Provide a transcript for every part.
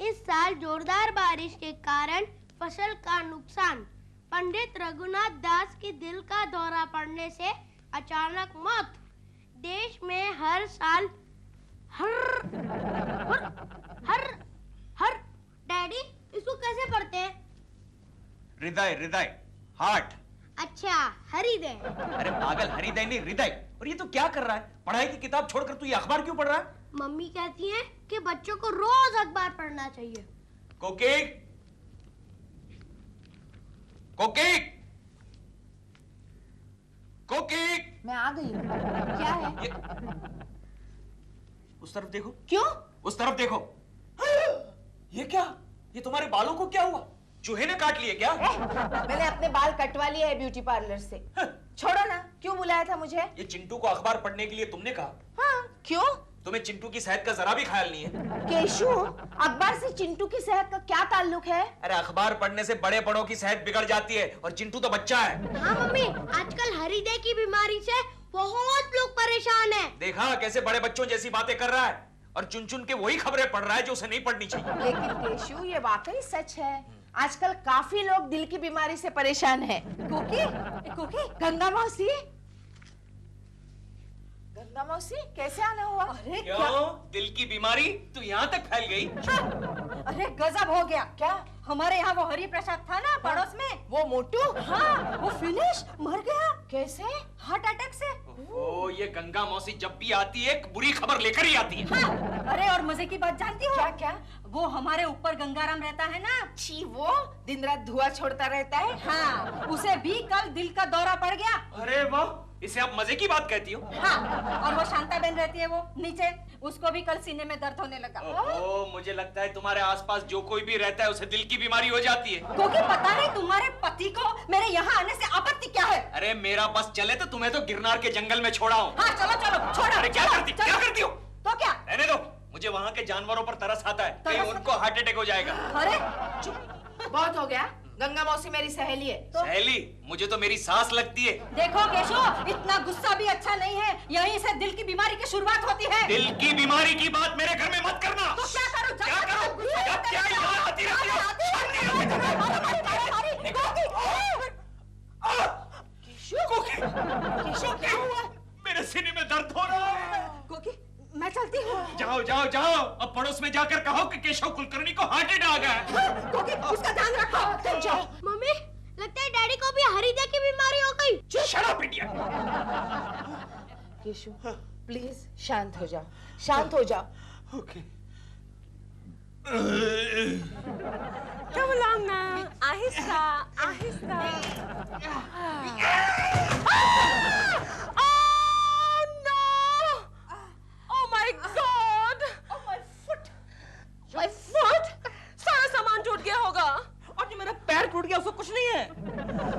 इस साल जोरदार बारिश के कारण फसल का नुकसान। पंडित रघुनाथ दास की दिल का दौरा पड़ने से अचानक मौत। देश में हर साल हर डैडी इसको कैसे पढ़ते हैं? हृदय हृदय हार्ट। अच्छा हृदय। अरे पागल, हृदय नहीं हृदय। और ये तो क्या कर रहा है? पढ़ाई की किताब छोड़कर तू ये अखबार क्यों पढ़ रहा है? मम्मी कहती हैं कि बच्चों को रोज अखबार पढ़ना चाहिए। कोकी कोकी कोकी, मैं आ गई हूँ। क्या है? उस तरफ देखो। क्यों? उस तरफ देखो। ये क्या? ये तुम्हारे बालों को क्या हुआ? चूहे ने काट लिए क्या? मैंने अपने बाल कटवा लिए है ब्यूटी पार्लर से। छोड़ो ना, क्यों बुलाया था मुझे? ये चिंटू को अखबार पढ़ने के लिए तुमने कहा? हाँ, क्यों? तुम्हें चिंटू की सेहत का जरा भी ख्याल नहीं है? केशु, अखबार से चिंटू की सेहत का क्या ताल्लुक है? अरे अखबार पढ़ने से बड़े बड़ों की सेहत बिगड़ जाती है और चिंटू तो बच्चा है। हाँ मम्मी, आजकल हृदय की बीमारी से बहुत लोग परेशान हैं। देखा कैसे बड़े बच्चों जैसी बातें कर रहा है और चुन चुन के वही खबरें पढ़ रहा है जो उसे नहीं पढ़नी चाहिए। लेकिन केशु, ये वाकई सच है। आजकल काफी लोग दिल की बीमारी से परेशान हैं। कोकी, गंगा मौसी, गंगा मौसी, कैसे आना हुआ? अरे क्यों? दिल की बीमारी तो यहाँ तक फैल गई? अरे गजब हो गया। क्या? हमारे यहाँ वो हरि प्रसाद था ना पड़ोस में, वो मोटू? हाँ, वो फिनिश मर गया। कैसे? हार्ट अटैक से। ओ, ये गंगा मौसी जब भी आती है एक बुरी खबर लेकर ही आती है। हाँ, अरे और मजे की बात जानती हो? क्या क्या? वो हमारे ऊपर गंगाराम रहता है ना, छी, वो दिन रात धुआं छोड़ता रहता है। हाँ, उसे भी कल दिल का दौरा पड़ गया। अरे वाह, इसे आप मजे की बात कहती हो? हाँ, और वो शांता बहन रहती है वो नीचे, उसको भी कल सीने में दर्द होने लगा। ओह, मुझे लगता है तुम्हारे आसपास जो कोई भी रहता है उसे दिल की बीमारी हो जाती है। क्योंकि पता नहीं तुम्हारे पति को मेरे यहाँ आने से आपत्ति क्या है? अरे मेरा बस चले तो तुम्हें तो गिरनार के जंगल में छोड़ा हूँ। हाँ चलो चलो, छोड़ो। अरे क्या करती हो? तो क्या? रहने दो, मुझे वहाँ के जानवरों पर तरस आता है, कहीं उनको हार्ट अटैक हो जाएगा। अरे चुप, बहुत हो गया। गंगा मौसी मेरी सहेली है। सहेली? मुझे तो मेरी सास लगती है। देखो केशव, इतना गुस्सा भी अच्छा नहीं है। यहीं से दिल की बीमारी की शुरुआत होती है। दिल की बीमारी की बात मेरे घर में मत करना। तो क्या करूं? क्या करो? क्या यहाँ आती रहती हो? केशु, क्या हुआ? मेरे सीने में दर्द हो रहा है। कोकी, मैं चलती हूँ। जाओ जाओ जाओ, अब पड़ोस में जाकर कहो कि केशव कुलकर्णी को हार्ट अटैक आ गया। कोकी, उसका ध्यान रखो। तुम जाओ। मम्मी, लगता है डैडी को भी हृदय की बीमारी हो गई। Shut up idiot. Keshu, please शांत हो जाओ, शांत हो जाओ। Okay. Come along now. Aahista Aahista. Oh no! Oh my God! Oh, my foot! My foot! सारा सामान टूट गया होगा। और जो मेरा पैर टूट गया उसको कुछ नहीं है।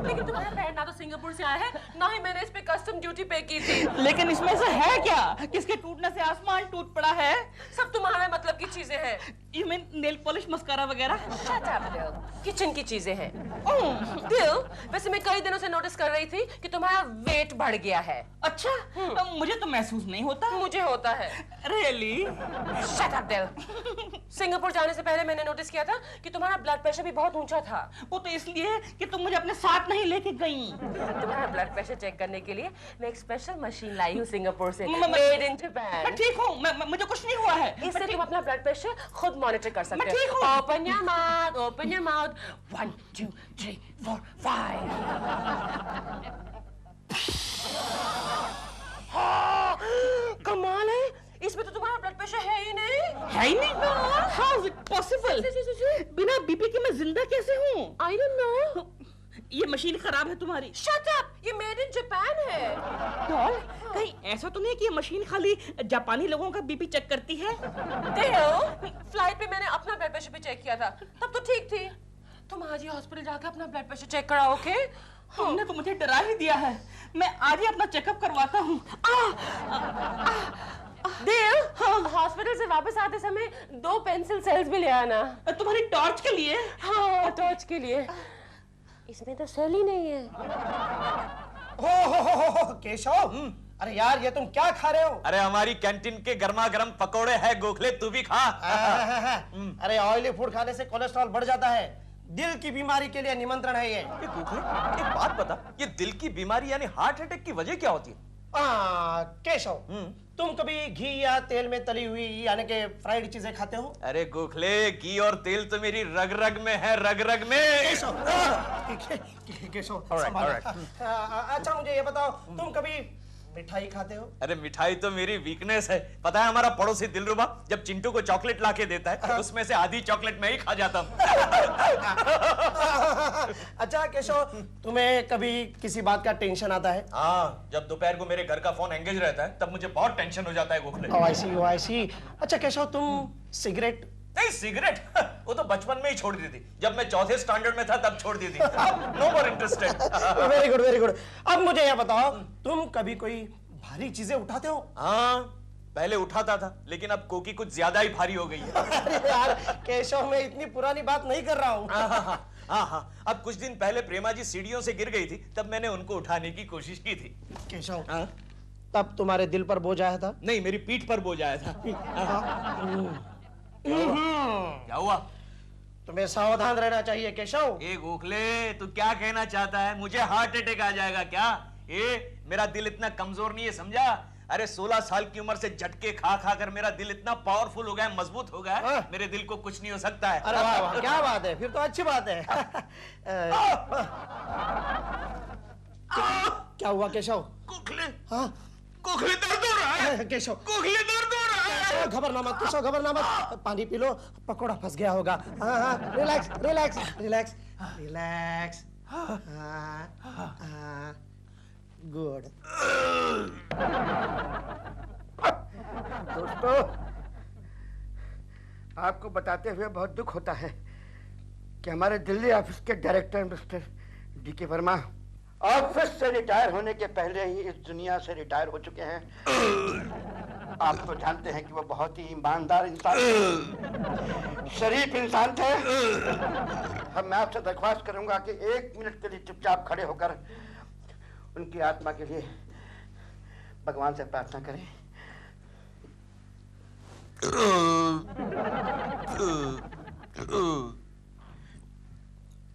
लेकिन तुम्हारा पैर ना तो सिंगापुर से आया है, ना ही मैंने इस पे कस्टम ड्यूटी पे की थी। लेकिन इसमें से है क्या? किसके टूटने से आसमान टूट पड़ा है? सब तुम्हारे मतलब की चीजें हैं। You mean nail polish, mascara वगैरह? Shut up, Bill. किचन की चीजें हैं। Bill, वैसे मैं कई दिनों से नोटिस कर रही थी कि तुम्हारा वेट बढ़ गया है। अच्छा, मुझे तो महसूस नहीं होता। मुझे होता है। Really? Shut up, Bill. Singapore जाने से पहले मैंने नोटिस किया था कि तुम्हारा ब्लड प्रेशर भी बहुत ऊंचा था। वो तो इसलिए कि तुम मुझे अपने साथ नहीं लेके गई। तुम्हारा ब्लड प्रेशर चेक करने के लिए मैं एक स्पेशल मशीन लाई हूँ सिंगापुर से, मैं मेड इन जापान। मैं ठीक हूँ, मुझे कुछ नहीं हुआ है। इससे तुम अपना ब्लड प्रेशर खुद मॉनिटर कर सकते मैं ठीक हूँ। Open your mouth, open your mouth. 1, 2, 3, 4, 5. कमाल है, इसमें तो तुम्हारा ब्लड प्रेशर है ही नहीं। है ही नहीं? How is it possible? बिना बीपी के मैं जिंदा कैसे हूँ? I don't know. ये मशीन खराब है तुम्हारी। Shut up, ये मेड इन जापान है। डॉल, कहीं ऐसा तो नहीं कि ये मशीन खाली जापानी लोगों का बीपी चेक करती है? फ्लाइट पे मैंने अपना ब्लड प्रेशर भी चेक किया था, तब तो ठीक थी। तुम आज ही हॉस्पिटल जाके अपना ब्लड प्रेशर चेक कराओ, ओके? तुमने तो मुझे डरा ही दिया है। मैं आज ही अपना चेकअप करवाता हूँ। देव, हॉस्पिटल से वापस आते समय 2 पेंसिल सेल्स भी ले आना। तुम्हारी टॉर्च के लिए? हाँ, टॉर्च के लिए। इसमें तो सेल ही नहीं है। हो केशव, अरे यार ये तुम क्या खा रहे हो? अरे हमारी कैंटीन के गर्मा गर्म पकोड़े हैं गोखले, तू भी खा। अरे ऑयली फूड खाने से कोलेस्ट्रॉल बढ़ जाता है, दिल की बीमारी के लिए निमंत्रण है ये। गोखले एक बात बता, ये दिल की बीमारी यानी हार्ट अटैक की वजह क्या होती है? केशव, तुम कभी घी या तेल में तली हुई यानी कि फ्राइड चीजें खाते हो? अरे गोखले, घी और तेल तो मेरी रग रग में है, रग रग में। Keshav Alright, alright. अच्छा मुझे ये बताओ, तुम कभी मिठाई खाते हो? अरे मिठाई तो मेरी वीकनेस है। पता है हमारा पड़ोसी दिलरुबा जब चिंटू को चॉकलेट लाके देता है उसमें से आधी चॉकलेट मैं ही खा जाता हूँ। अच्छा केशव, तुम्हें कभी किसी बात का टेंशन आता है? हाँ, जब दोपहर को मेरे घर का फोन एंगेज रहता है तब मुझे बहुत टेंशन हो जाता है गोखले। Oh, I see. अच्छा केशव, तुम सिगरेट? नहीं, सिगरेट वो तो बचपन में ही छोड़ दी थी, जब मैं चौथे स्टैंडर्ड में था तब छोड़ दी थी। No more interested. Very good very good. अब मुझे ये बताओ, तुम कभी कोई भारी चीजें उठाते हो? हाँ, पहले उठाता था लेकिन अब कोकी कुछ ज्यादा ही भारी हो गई है। अरे यार केशव, मैं इतनी पुरानी बात नहीं कर रहा हूँ। हाँ, अब कुछ दिन पहले प्रेमा जी सीढ़ियों से गिर गई थी, तब मैंने उनको उठाने की कोशिश की थी। केशव, तब तुम्हारे दिल पर बोझ आया था? नहीं, मेरी पीठ पर बोझ आया था। क्या हुआ? तुम्हें सावधान रहना चाहिए केशव। ए गोखले, तू क्या कहना चाहता है? मुझे हार्ट अटैक आ जाएगा क्या? मेरा दिल इतना कमजोर नहीं है, समझा? अरे 16 साल की उम्र से झटके खा खा कर मेरा दिल इतना पावरफुल हो गया है, मजबूत हो गया है, मेरे दिल को कुछ नहीं हो सकता है। अरे वाह वाह, क्या बात है, फिर तो अच्छी बात है। क्या हुआ केशव? गोखले, हाँ गोखले दर्द हो रहा है। केशव, गोखले दर्द हो रहा है। घबरना मत केशव, घबरना मत, पानी पी लो, पकोड़ा फंस गया होगा। हाँ, relax relax relax relax. Good. दोस्तों, आपको बताते हुए बहुत दुख होता है कि हमारे दिल्ली ऑफिस के director mister DK Verma office से रिटायर होने के पहले ही इस दुनिया से रिटायर हो चुके हैं। आप तो जानते हैं कि वो बहुत ही ईमानदार इंसान थे, शरीफ इंसान थे। अब मैं आपसे दरख्वास्त करूंगा कि 1 मिनट के लिए चुपचाप खड़े होकर उनकी आत्मा के लिए भगवान से प्रार्थना करें।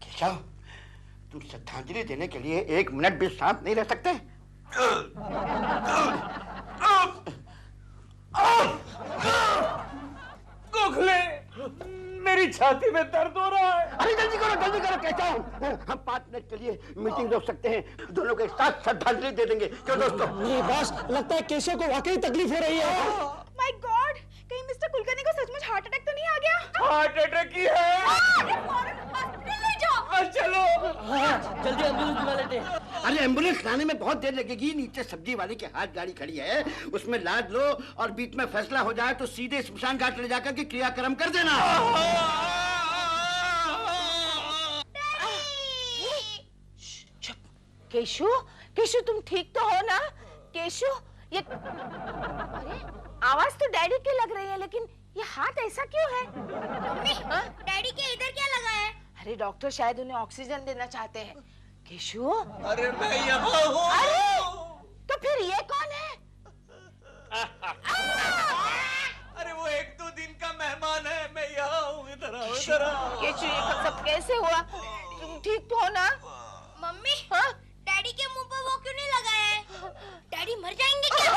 केशव, तुम श्रद्धांजलि देने के लिए 1 मिनट भी शांत नहीं रह सकते? गोखले, मेरी छाती में दर्द हो रहा है। अरे जल्दी करो केशव, हम 5 मिनट के लिए मीटिंग रोक सकते हैं, दोनों के साथ श्रद्धांजलि दे देंगे। क्यों दोस्तों? नहीं बॉस, लगता है केशव को वाकई तकलीफ हो रही है। माय गॉड, कहीं मिस्टर कुलकर्णी को सचमुच हार्ट अटैक तो नहीं आ गया? हार्ट अटैक ही है। हॉस्पिटल ले जाओ। चलो। जल्दी एम्बुलेंस बुला लेते हैं। अरे एम्बुलेंस लाने में बहुत देर लगेगी, नीचे सब्जी वाले के हाथ गाड़ी खड़ी है, उसमें लाद लो और बीच में फैसला हो जाए तो सीधे स्मशान घाट ले जाकर के क्रियाक्रम कर देना। केशु, केशु तुम ठीक तो हो ना? केशु, ये अरे आवाज तो डैडी की लग रही है, लेकिन ये हाथ ऐसा क्यों है? मम्मी, डैडी के इधर क्या लगा है? अरे डॉक्टर शायद उन्हें ऑक्सीजन देना चाहते हैं। केशु, अरे मैं यहाँ हूँ। अरे तो फिर ये कौन है? अरे वो 1-2 दिन का मेहमान है, मैं यहाँ हूँ, इधर आओ, इधर आओ। केशु, ये सब कैसे हुआ? तुम ठीक तो हो ना? मम्मी, हाँ? डैडी के मुंह पर वो क्यों नहीं लगाया है? डैडी मर जाएंगे क्या?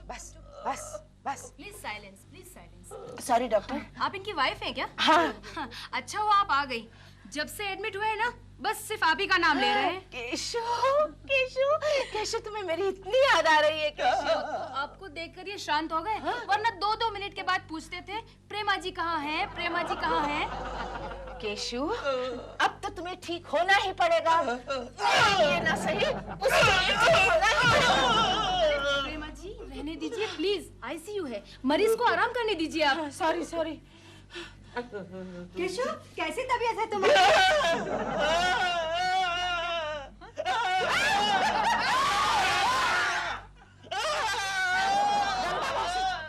बस बस बस। Please silence. Sorry doctor. आप इनकी वाइफ हैं क्या? हाँ। अच्छा हुआ आप आ गई। जब से एडमिट हुए हैं ना, बस सिर्फ आप ही का नाम ले रहे हैं। केशु, केशु, केशु, तुम्हें मेरी इतनी याद आ रही है केशु। आपको देखकर ये शांत हो गए, वरना 2-2 मिनट के बाद पूछते थे प्रेमा जी कहाँ हैं, प्रेमा जी कहाँ हैं। केशु, अब तो तुम्हें ठीक होना ही पड़ेगा। ये ना सही, उसे ठीक होना ही पड़ेगा। प्रेमा जी रहने दीजिए प्लीज, आईसीयू है, मरीज को आराम करने दीजिए आप। सॉरी। केशु, कैसी तबीयत है तुम्हारी?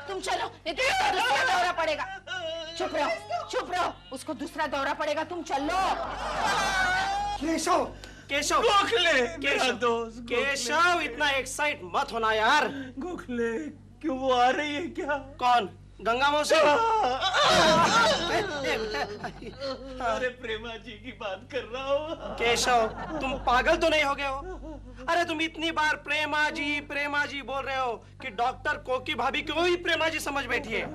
तुम चलो, नहीं तो उसको दूसरा दौरा पड़ेगा। चुप रहो, उसको दूसरा दौरा पड़ेगा, तुम चलो। केशव, केशव गोखले मेरा दोस्त केशव इतना एक्साइट मत होना यार। गोखले क्यों वो आ रही है क्या? कौन? गंगा मौसी? अरे प्रेमा जी की बात कर रहा हूँ। केशव तुम पागल तो नहीं हो गए हो? अरे तुम इतनी बार प्रेमा जी बोल रहे हो कि डॉक्टर कोकी भाभी को ही प्रेमा जी समझ बैठी है।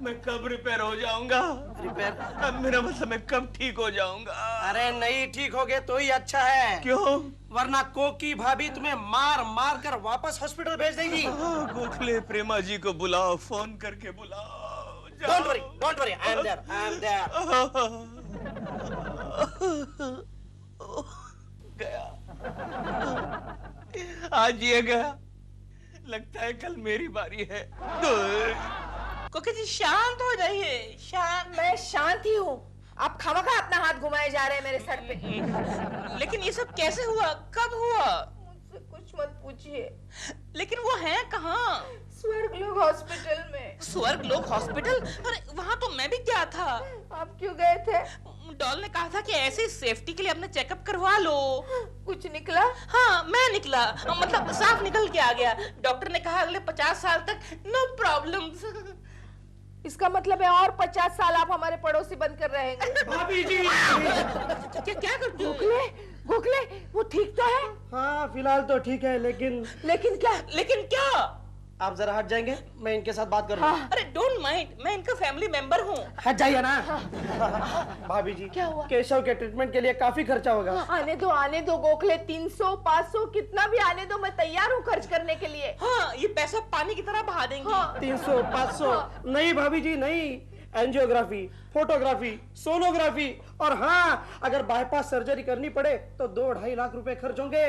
मैं कब रिपेयर हो जाऊंगा? रिपेयर? अब मेरा मतलब मैं कब ठीक हो जाऊंगा? अरे नहीं ठीक हो गए तो ही अच्छा है। क्यों? वरना कोकी भाभी तुम्हें मार मार कर वापस हॉस्पिटल भेज देगी। गोखले प्रेमा जी को बुलाओ, फोन करके बुलाओ। Don't worry, I am there. गया, आज ये गया, लगता है कल मेरी बारी है। कोकी जी शांत हो जाइए, शांत। मैं शांत ही हूँ, आप खामखा अपना हाथ घुमाए जा रहे हैं मेरे सर पे। लेकिन ये सब कैसे हुआ, कब हुआ? मुझसे कुछ मत पूछिए। लेकिन वो है कहाँ? स्वर्गलोक हॉस्पिटल में। स्वर्गलोक हॉस्पिटल? अरे वहाँ तो मैं भी गया था। आप क्यों गए थे? डॉल ने कहा था कि ऐसे सेफ्टी के लिए अपना चेकअप करवा लो। कुछ निकला? हाँ मैं निकला, मतलब साफ निकल के आ गया। डॉक्टर ने कहा अगले 50 साल तक नो प्रॉब्लम्स। इसका मतलब है और 50 साल आप हमारे पड़ोसी बनकर रहेंगे। भाभी जी क्या करते हो? गोखले वो ठीक तो है? हाँ फिलहाल तो ठीक है, लेकिन क्या? आप जरा हट जाएंगे, मैं इनके साथ बात कर रहा हूँ। अरे डोंट माइंड, मैं इनका फैमिली मेंबर हूँ। हट जाइए ना। भाभी जी क्या हुआ? केशव के ट्रीटमेंट के लिए काफी खर्चा होगा। आने दो गोखले, 300 500 कितना भी आने दो, मैं तैयार हूँ खर्च करने के लिए। हाँ ये पैसा पानी की तरह बहा देंगे। 300 500 नहीं भाभी जी नहीं, एंजियोग्राफी, फोटोग्राफी, सोनोग्राफी और हाँ अगर बाईपास सर्जरी करनी पड़े तो 2-2.5 लाख रुपए खर्च होंगे।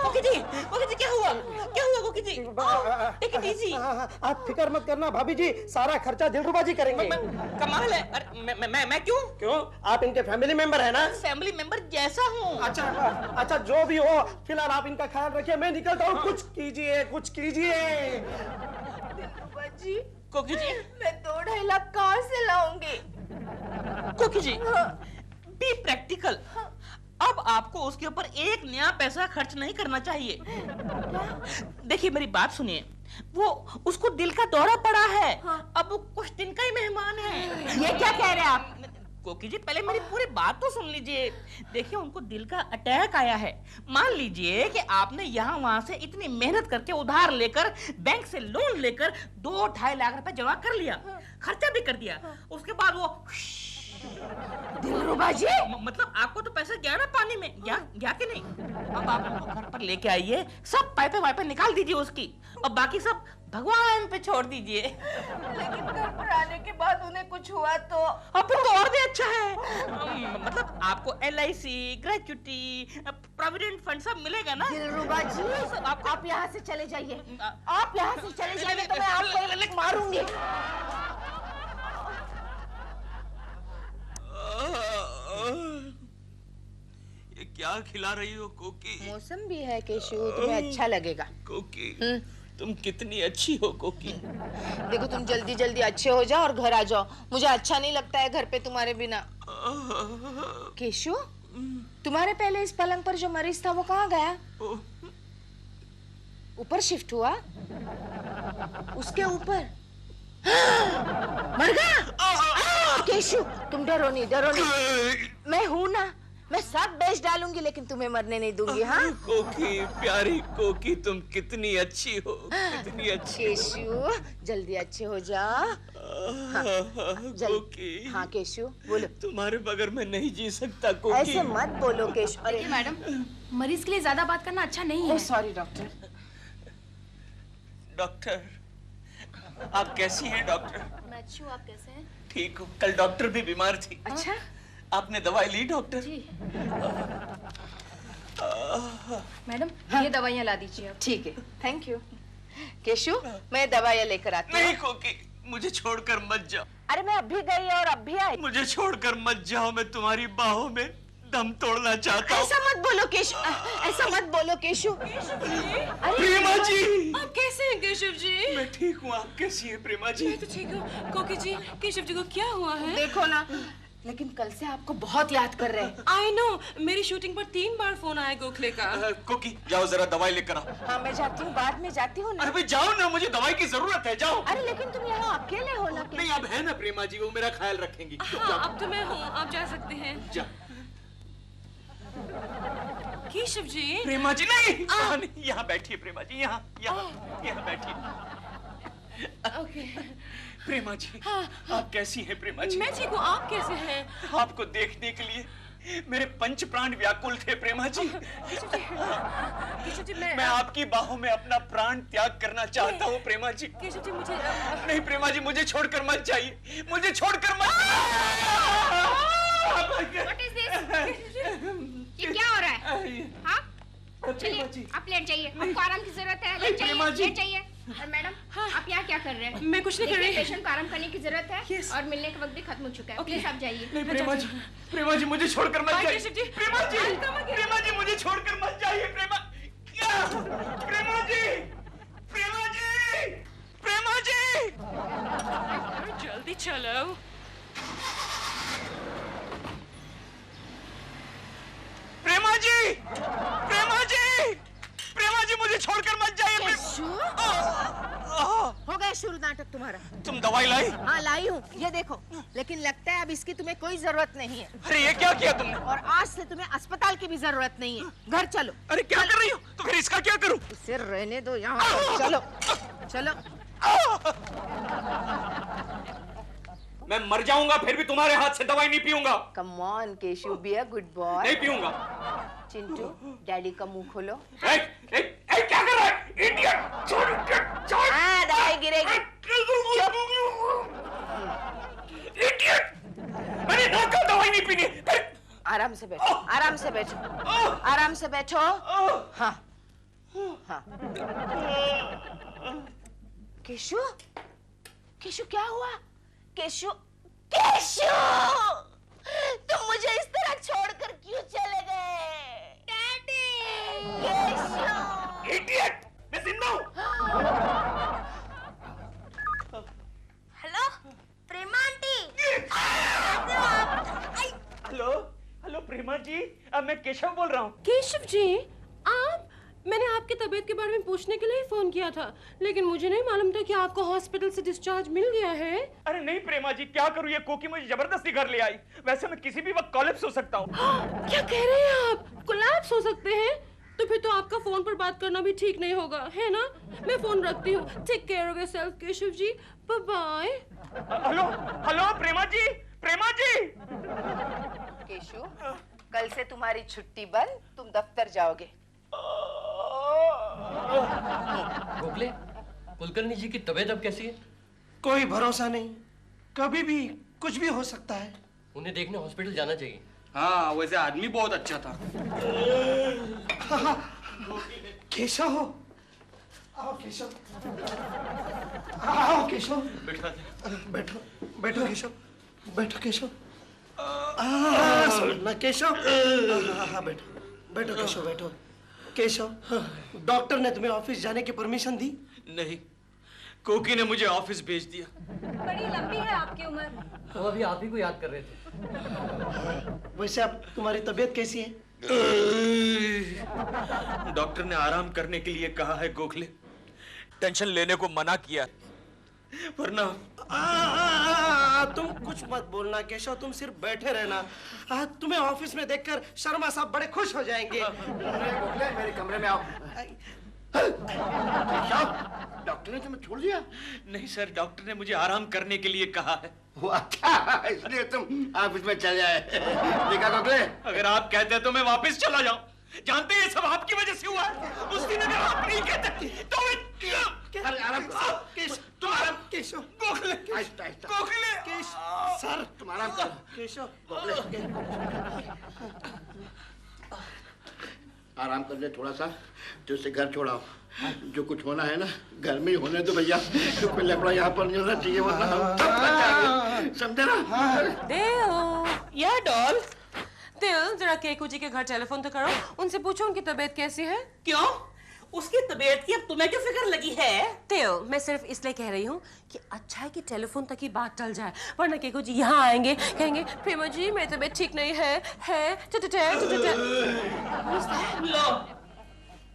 कोकी जी क्या हुआ कोकी जी? Take it easy. आप फिक्र मत करना भाभी जी, सारा खर्चा दिलरुबा जी करेंगे। कमाल है। अरे मैं क्यों? आप इनके फैमिली मेंबर है ना? फैमिली मेंबर जैसा हूँ। अच्छा जो भी हो, फिलहाल आप इनका ख्याल रखिए, मैं निकलता हूँ। कुछ कीजिए जी। कोकी जी मैं 2-2.5 लाख कहाँ से लाऊंगी? कोकी जी बी प्रैक्टिकल। अब आपको उसके ऊपर एक नया पैसा खर्च नहीं करना चाहिए। देखिए मेरी बात सुनिए, वो उसको दिल का दौरा पड़ा है। अब वो कुछ दिन का ही मेहमान है। ये क्या कह रहे हैं आप? कोकी जी पहले मेरी पूरी बात तो सुन लीजिए। देखिए उनको दिल का अटैक आया है। मान लीजिए कि आपने यहाँ वहां से इतनी मेहनत करके उधार लेकर, बैंक से लोन लेकर 2-2.5 लाख रुपए जमा कर लिया, खर्चा भी कर दिया। उसके बाद वो दिलरुबा जी, मतलब आपको तो पैसा गया ना पानी में, गया कि नहीं? अब आप उनको घर पर लेके आइए, सब पाइपे वाइपे निकाल दीजिए उसकी, और बाकी सब भगवान पे छोड़ दीजिए। लेकिन घर पर आने के बाद उन्हें कुछ हुआ तो? अब तो और भी अच्छा है। मतलब आपको LIC, ग्रेच्युटी, प्रोविडेंट फंड सब मिलेगा ना? दिलरुबा जी आप यहाँ से चले जाइए, आप यहाँ से चले जाइए तो मैं आपको मारूंगी। ये क्या खिला रही हो कोकी? मौसम भी है केशु, तुम्हें अच्छा लगेगा। कोकी तुम कितनी अच्छी हो कोकी। देखो तुम जल्दी जल्दी अच्छे हो जाओ और घर आ जाओ, मुझे अच्छा नहीं लगता है घर पे तुम्हारे बिना। केशु तुम्हारे पहले इस पलंग पर जो मरीज था वो कहाँ गया? ऊपर शिफ्ट हुआ? उसके ऊपर मर गया? केशु तुम डरो नहीं, मैं हूं ना, मैं सब बेच डालूंगी लेकिन तुम्हें मरने नहीं दूंगी। हाँ कोकी प्यारी कोकी, तुम कितनी अच्छी हो, कितनी अच्छी। केशु जल्दी अच्छे हो जा। कोकी हाँ केशु बोलो। तुम्हारे बगैर मैं नहीं जी सकता कोकी। ऐसे मत बोलो केशु। अरे मैडम मरीज के लिए ज्यादा बात करना अच्छा नहीं है। Sorry doctor. डॉक्टर आप कैसी हैं डॉक्टर? मैं अच्छी हूँ, आप कैसे हैं? ठीक हूँ। कल डॉक्टर भी बीमार थी। अच्छा आपने दवाई ली डॉक्टर? जी मैडम ये दवाइयाँ ला दीजिए आप। ठीक है थैंक यू। केशु मैं दवाइयाँ लेकर आती हूँ। नहीं कोकी मुझे छोड़कर मत जाओ। अरे मैं अभी गई और अब भी आई। मुझे छोड़कर मत जाओ, मैं तुम्हारी बाहों में दम तोड़ना चाहता हूँ। ऐसा मत बोलो केशु, ऐसा मत बोलो केशु। प्रेमा जी आप कैसे हैं केशव जी? मैं ठीक हूँ, आप कैसी हैं प्रेमा जी? मैं तो ठीक हूँ। कोकी जी केशव जी को क्या हुआ है? देखो ना लेकिन कल से आपको बहुत याद कर रहे हैं। आई नो, मेरी शूटिंग पर 3 बार फोन आया गोखले का। कोकी जाओ जरा दवाई लेकर आओ। हाँ मैं जाती हूँ, बाद में जाती हूँ ना। अरे भाई जाओ ना, मुझे दवाई की जरूरत है, जाओ। अरे लेकिन तुम यहाँ अकेले हो ना। नहीं अब है ना प्रेमा जी, वो मेरा ख्याल रखेंगी। हाँ अब तो मैं हूँ, आप जा सकते हैं। जा। केशव जी। प्रेमा जी नहीं, यहाँ बैठिए प्रेमा जी, यहाँ बैठिए। ओके। प्रेमा जी आप कैसी हैं प्रेमा जी? मैं ठीक हूँ, आप कैसे हैं? आपको देखने के लिए मेरे पंच प्राण व्याकुल थे प्रेमा जी। केशव जी मैं आपकी बाहों में अपना प्राण त्याग करना चाहता हूँ प्रेमा जी। केशव जी मुझे नहीं प्रेमा जी, मुझे छोड़कर मत जाइए, मुझे छोड़कर मत। What is this? ये क्या हो रहा है? हाँ? चलिए आप लेट जाइए, आपको आराम की जरूरत है, लेट जाइए। और मैडम आप यहाँ क्या कर रहे हैं? मैं कुछ नहीं कर रही। पेशेंट को आराम करने की जरूरत है और मिलने का वक्त भी खत्म हो चुका है। प्लीज आप जाइए। नहीं प्रेमा जी मुझे छोड़कर मत जाइए। प्रेमा जी मुझे छोड़कर मत जाइए। प्रेमा जी जल्दी चलो। प्रेमा जी मुझे छोड़कर मत जाइए। हो गया शुरू नाटक तुम्हारा। तुम दवाई लाई? हाँ लाई हूँ, ये देखो। लेकिन लगता है अब इसकी तुम्हें कोई जरूरत नहीं है। अरे ये क्या किया तुमने? और आज से तुम्हें अस्पताल की भी जरूरत नहीं है। घर चलो। अरे क्या कर रही हो? तो फिर इसका क्या करूं? इसे रहने दो यहाँ। चलो चलो। मैं मर जाऊंगा फिर भी तुम्हारे हाथ से दवाई नहीं पीऊंगा। Come on Keshav, be a good boy. नहीं पीऊंगा। चिंटू डैडी का मुंह खोलो। क्या कर रहा है? इडियट! छोड़। हाँ दवाई गिरेगी। इडियट! मैंने ना कहा दवाई नहीं पीनी। आराम से बैठो, आराम से बैठो, आराम से बैठो। हाँ हाँ। केशव, केशव क्या हुआ? केशव, तुम मुझे इस तरह छोड़कर क्यों चले गए? डैडी! केशव! इडियट! मैं जिंदा हूँ। हेलो प्रेमा आंटी। हेलो प्रेमा जी, अब मैं केशव बोल रहा हूँ। केशव जी आप, मैंने आपकी तबीयत के बारे में पूछने के लिए ही फोन किया था, लेकिन मुझे नहीं मालूम था कि आपको हॉस्पिटल से डिस्चार्ज मिल गया है। अरे नहीं प्रेमा जी, क्या करूँ, ये कोकी मुझे जबरदस्ती घर ले आई। वैसे मैं किसी भी वक्त कोलैप्स हो सकता हूँ। क्या कह रहे हैं आप? कोलैप्स हो सकते हैं? तो फिर तो आपका फोन पर बात करना भी ठीक नहीं होगा, है ना? मैं फोन रखती हूँ। Take care of yourself Keshav ji. Bye bye. Hello Prema ji. Keshav, कल से तुम्हारी छुट्टी बंद, तुम दफ्तर जाओगे। गोखले, कुलकर्णी जी की तबीयत अब कैसी है? कोई भरोसा नहीं, कभी भी कुछ भी हो सकता है। उन्हें देखने हॉस्पिटल जाना चाहिए। हाँ वैसे आदमी बहुत अच्छा था। केशव हो, आओ केशव, आओ केशव। बैठो केशव, बैठो केशव। ना केशव, हाँ बैठो केशव, बैठो। केशव, डॉक्टर ने तुम्हें ऑफिस जाने की परमिशन दी? नहीं, कोकी ने मुझे ऑफिस भेज दिया। बड़ी लंबी है आपकी उम्र। वो अभी आप ही को याद कर रहे थे। वैसे अब तुम्हारी तबीयत कैसी है? डॉक्टर ने आराम करने के लिए कहा है गोखले, टेंशन लेने को मना किया, वरना तुम कुछ मत बोलना केशव, तुम सिर्फ बैठे रहना। तुम्हें ऑफिस में देखकर शर्मा साहब बड़े खुश हो जाएंगे। मेरे कमरे में आओ। डॉक्टर ने तुम्हें छोड़ दिया? नहीं सर, डॉक्टर ने मुझे आराम करने के लिए कहा है। वो अच्छा, इसलिए तुम ऑफिस में चले आए। देखा गोखले, अगर आप कहते तो मैं वापस चला जाऊं। जानते हैं ये सब आपकी वजह से हुआ है। उस दिन अगर आप नहीं कहते तो अरे आराम करो। केशव, गोखले, गोखले, सर तुम आराम करो। केशव, आराम कर ले थोड़ा सा, तो उसे घर छोड़ाओ। जो कुछ होना है ना घर में ही होने दो भैया। तो कोई लफड़ा यहाँ पर नहीं होना चाहिए, वरना समझे ना? दिल, या डॉल, दिल जरा केकू जी के घर टेलीफोन तो करो, उनसे पूछो उनकी तबीयत कैसी है। क्यों? उसकी तबीयत की अब तुम्हें क्यों फिक्र लगी है? तेओ, मैं सिर्फ इसलिए कह रही हूँ कि अच्छा है कि टेलीफोन तक ही बात टल जाए, वरना केको जी यहाँ आएंगे, कहेंगे प्रेमा जी मेरी तबीयत ठीक नहीं है लो,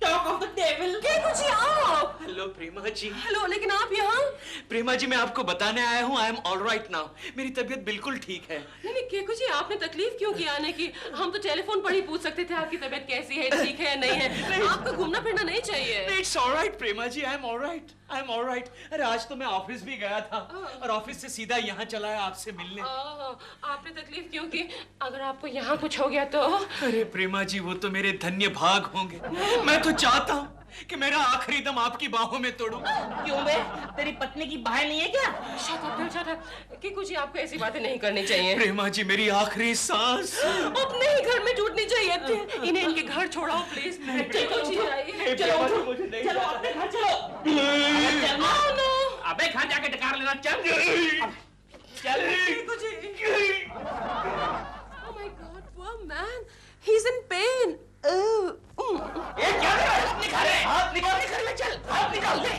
टॉक ऑफ द डेविल। केको जी आओ। हेलो प्रेमा जी। हेलो, लेकिन आप यहाँ? प्रेमा जी मैं आपको बताने आया हूँ, आई एम ऑल राइट नाउ। मेरी तबीयत बिल्कुल ठीक है। नहीं केको जी, आपने तकलीफ क्यों की आने की? हम तो टेलीफोन पर ही पूछ सकते थे आपकी तबीयत कैसी है, ठीक है नहीं है। आपको घूमना फिरना नहीं चाहिए। It's all right Prema ji, I am all right, I am all right. अरे आज तो मैं ऑफिस भी गया था और ऑफिस से सीधा यहाँ चला है आपसे मिलने। आपने तकलीफ क्यों की? अगर आपको यहाँ कुछ हो गया तो? अरे प्रेमा जी वो तो मेरे धन्य भाग होंगे। मैं तो चाहता हूँ कि मेरा आखिरी दम आपकी बाहों में तोड़ूं। क्यों बे? तेरी पत्नी की बाहें नहीं है क्या? Shut up. केको जी आपको ऐसी बातें नहीं करनी चाहिए। प्रेमा जी मेरी आखिरी सांस अपने ही घर में टूटनी चाहिए थी। इन्हें इनके घर छोड़ाओ प्लीज। केको जी आइए। चलो अपने घर चलो। अबे कहाँ जाके डकार लेना, चल चल। केको जी। Oh my God, poor man. He's in pain. ये क्या हाथ निकाल ले, चल हाथ निकाल दे।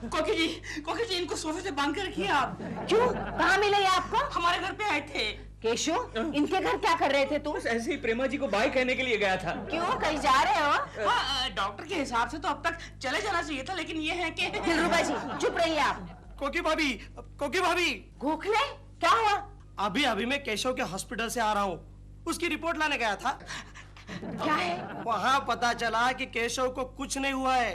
कोकी जी इनको सोफे से बांध के रखिए आप। क्यों? कहाँ मिले ये आपको? हमारे घर पे आए थे। केशु, इनके घर क्या कर रहे थे तुम? ऐसे ही प्रेमा जी को बाय कहने के लिए गया था। क्यों, कहीं जा रहे हो? हाँ, डॉक्टर के हिसाब से तो अब तक चले जाना चाहिए था, लेकिन ये है कि दिलरुबा जी चुप रहिए आप। कोकी भाभी। गोखले, क्या हुआ? अभी मैं केशव के हॉस्पिटल से आ रहा हूँ, उसकी रिपोर्ट लाने गया था। क्या है? वहाँ पता चला कि केशव को कुछ नहीं हुआ है।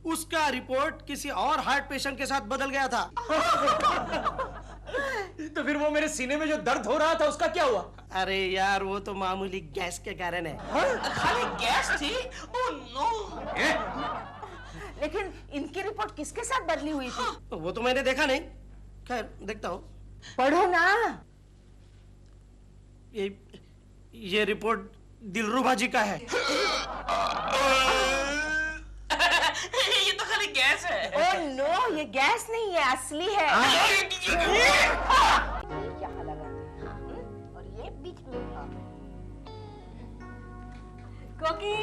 उसका रिपोर्ट किसी और हार्ट पेशेंट के साथ बदल गया था। तो फिर वो मेरे सीने में जो दर्द हो रहा था उसका क्या हुआ? अरे यार वो तो मामूली गैस के कारण है। खाली गैस थी? Oh no. लेकिन इनकी रिपोर्ट किसके साथ बदली हुई थी? वो तो मैंने देखा नहीं, खैर देखता हूँ। पढ़ो ना। ये रिपोर्ट दिलरुबा जी का है। ये तो खाली गैस है। ओह नो, ये गैस नहीं है, असली है। यहाँ लगाते हैं और ये बीच में। कोकी,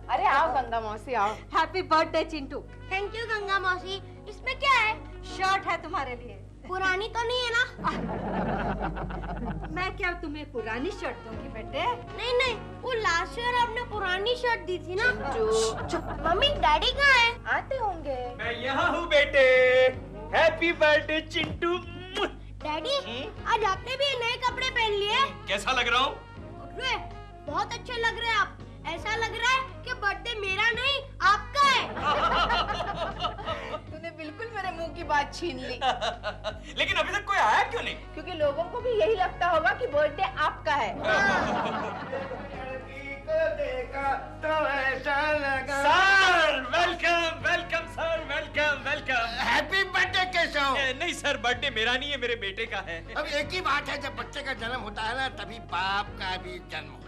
अरे आओ गंगा मौसी आओ। Happy birthday Chintu. Thank you Ganga मौसी। इसमें क्या है? शर्ट है तुम्हारे लिए। पुरानी तो नहीं है ना? मैं क्या तुम्हें पुरानी शर्ट दूंगी बेटे? नहीं, वो लास्ट ईयर आपने पुरानी शर्ट दी थी ना। मम्मी डैडी कहाँ है? आते होंगे। मैं यहाँ हूँ बेटे। Happy birthday Chintu. डैडी आज आपने भी नए कपड़े पहन लिए। कैसा लग रहा हूँ? बहुत अच्छे लग रहे हैं आप। ऐसा लग रहा है कि बर्थडे मेरा नहीं आपका है। तूने बिल्कुल मेरे मुंह की बात छीन ली। लेकिन अभी तक कोई आया क्यों नहीं? क्योंकि लोगों को भी यही लगता होगा कि बर्थडे आपका है। देखा तो ऐसा लगा। Sir welcome sir, welcome. Happy birthday Keshav. नहीं सर, बर्थडे मेरा नहीं है, मेरे बेटे का है। अब एक ही बात है, जब बच्चे का जन्म होता है ना तभी बाप का भी जन्म होता है।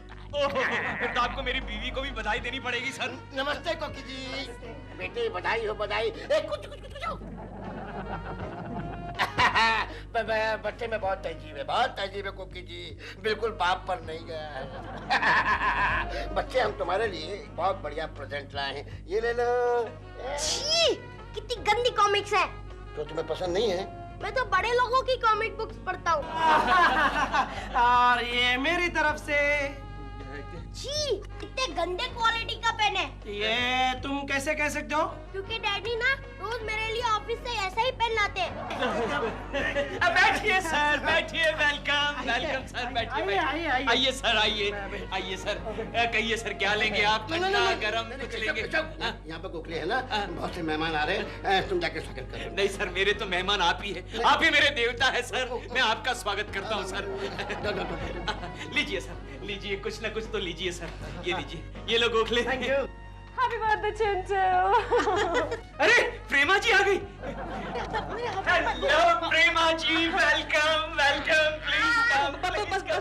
फिर तो आपको मेरी बीवी को भी बधाई देनी पड़ेगी सर। नमस्ते कोकी जी। बेटे बधाई हो बधाई। कुछ बच्चे में बहुत तहजीब है कोकी जी, बिल्कुल बाप पर नहीं गया है। बच्चे हम तुम्हारे लिए बहुत बढ़िया प्रेजेंट लाए हैं, ये ले लो। छी, कितनी गंदी कॉमिक्स है। तो तुम्हें पसंद नहीं है? मैं तो बड़े लोगों की कॉमिक बुक्स पढ़ता हूँ। और ये मेरी तरफ से। छी, कितने गंदे क्वालिटी का पेन है। ये तुम कैसे कह सकते हो? क्योंकि डैडी ना रोज मेरे लिए ऑफिस से ऐसा ही पेन लाते हैं। बैठिए सर, बैठिए। वेलकम सर, बैठिए। आइए सर। कहिए सर क्या लेंगे आप? ठंडा गरम कुछ लेंगे? यहाँ पे गोखले है ना, बहुत से मेहमान आ रहे हैं, तुम जाके स्वागत करो। नहीं सर, मेरे तो मेहमान आप ही है, आप ही मेरे देवता है सर। मैं आपका स्वागत करता हूँ सर। लीजिए सर, लीजिए, कुछ ना कुछ तो लीजिए सर। ये लीजिए, ये लो Gokhale. Thank you. Happy birthday Chintu. अरे प्रेमा जी आ गई। Hello Prema ji, welcome. Please come.